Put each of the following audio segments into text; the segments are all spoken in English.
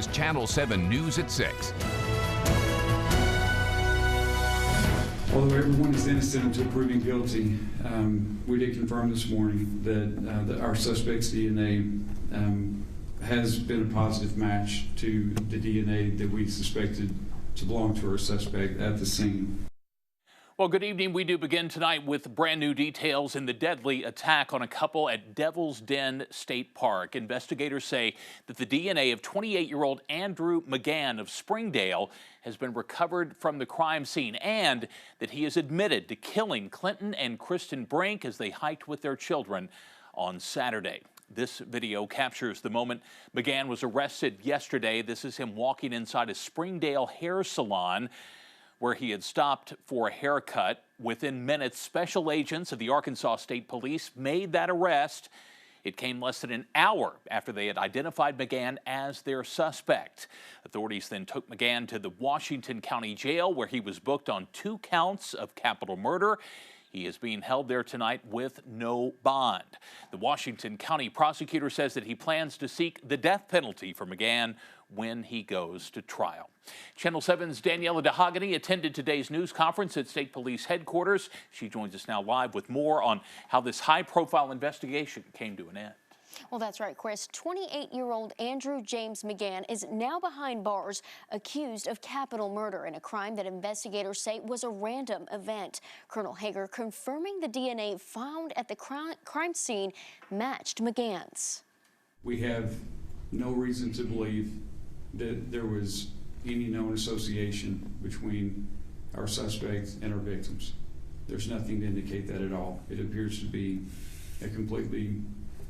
is Channel 7 News at 6. Although everyone is innocent until proven guilty, we did confirm this morning that our suspect's DNA has been a positive match to the DNA that we suspected to belong to our suspect at the scene. Well, good evening. We do begin tonight with brand new details in the deadly attack on a couple at Devil's Den State Park. Investigators say that the DNA of 28-year-old Andrew McGann of Springdale has been recovered from the crime scene and that he is admitted to killing Clinton and Kristen Brink as they hiked with their children on Saturday. This video captures the moment McGann was arrested yesterday. This is him walking inside a Springdale hair salon where he had stopped for a haircut. Within minutes, special agents of the Arkansas State Police made that arrest. It came less than an hour after they had identified McGann as their suspect. Authorities then took McGann to the Washington County Jail, where he was booked on 2 counts of capital murder. He is being held there tonight with no bond. The Washington County prosecutor says that he plans to seek the death penalty for McGann when he goes to trial. Channel 7's Daniela DeHogany attended today's news conference at State Police headquarters. She joins us now live with more on how this high-profile investigation came to an end. Well, that's right, Chris. 28-year-old Andrew James McGann is now behind bars, accused of capital murder in a crime that investigators say was a random event. Colonel Hager confirming the DNA found at the crime scene matched McGann's. We have no reason to believe that there was any known association between our suspects and our victims. There's nothing to indicate that at all. It appears to be a completely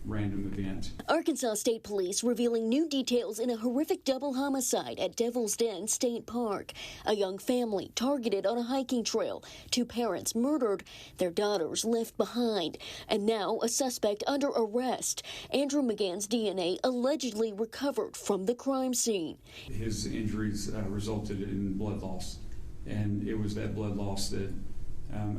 random event. Arkansas State Police revealing new details in a horrific double homicide at Devil's Den State Park. A young family targeted on a hiking trail. 2 parents murdered, their daughters left behind. And now a suspect under arrest. Andrew McGann's DNA allegedly recovered from the crime scene. His injuries resulted in blood loss, and it was that blood loss that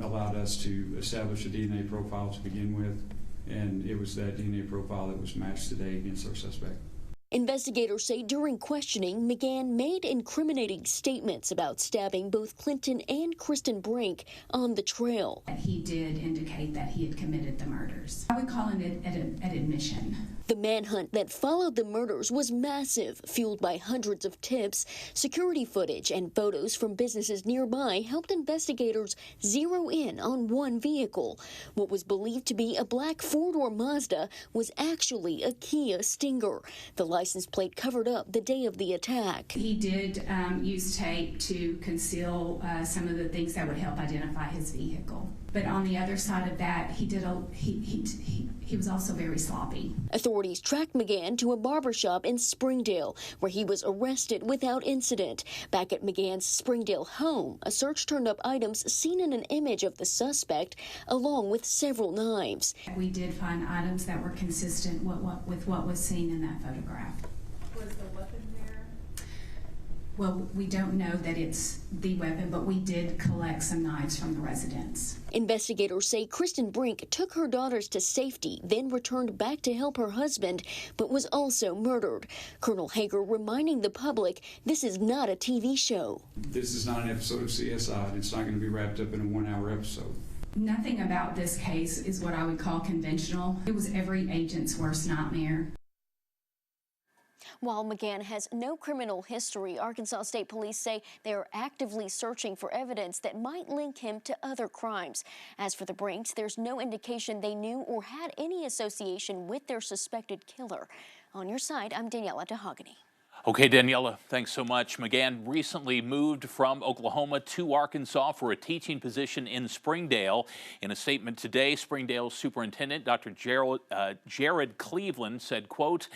allowed us to establish a DNA profile to begin with. And it was that DNA profile that was matched today against our suspect. Investigators say during questioning, McGann made incriminating statements about stabbing both Clinton and Kristen Brink on the trail. He did indicate that he had committed the murders. I would call it an admission. The manhunt that followed the murders was massive, fueled by hundreds of tips. Security footage and photos from businesses nearby helped investigators zero in on one vehicle. What was believed to be a black 4-door Mazda was actually a Kia Stinger. The license plate covered up the day of the attack. He did use tape to conceal some of the things that would help identify his vehicle. But on the other side of that, he was also very sloppy. Authorities tracked McGann to a barbershop in Springdale, where he was arrested without incident. Back at McGann's Springdale home, a search turned up items seen in an image of the suspect, along with several knives. We did find items that were consistent with what was seen in that photograph. Was the weapon there? Well, we don't know that it's the weapon, but we did collect some knives from the residence. Investigators say Kristen Brink took her daughters to safety, then returned back to help her husband, but was also murdered. Colonel Hager reminding the public this is not a TV show. This is not an episode of CSI, and it's not going to be wrapped up in a 1-hour episode. Nothing about this case is what I would call conventional. It was every agent's worst nightmare. While McGann has no criminal history, Arkansas State Police say they are actively searching for evidence that might link him to other crimes. As for the Brinks, there's no indication they knew or had any association with their suspected killer. On your side, I'm Daniela DeHogany. Okay, Daniela, thanks so much. McGann recently moved from Oklahoma to Arkansas for a teaching position in Springdale. In a statement today, Springdale's superintendent, Dr. Jared Cleveland, said, quote,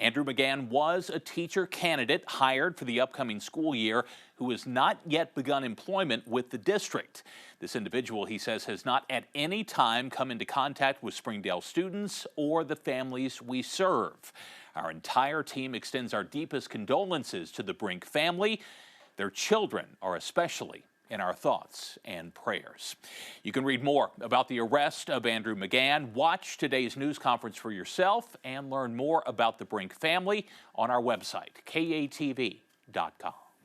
Andrew McGann was a teacher candidate hired for the upcoming school year who has not yet begun employment with the district. This individual, he says, has not at any time come into contact with Springdale students or the families we serve. Our entire team extends our deepest condolences to the Brink family. Their children are especially in our thoughts and prayers. You can read more about the arrest of Andrew McGann, watch today's news conference for yourself, and learn more about the Brink family on our website, KATV.com.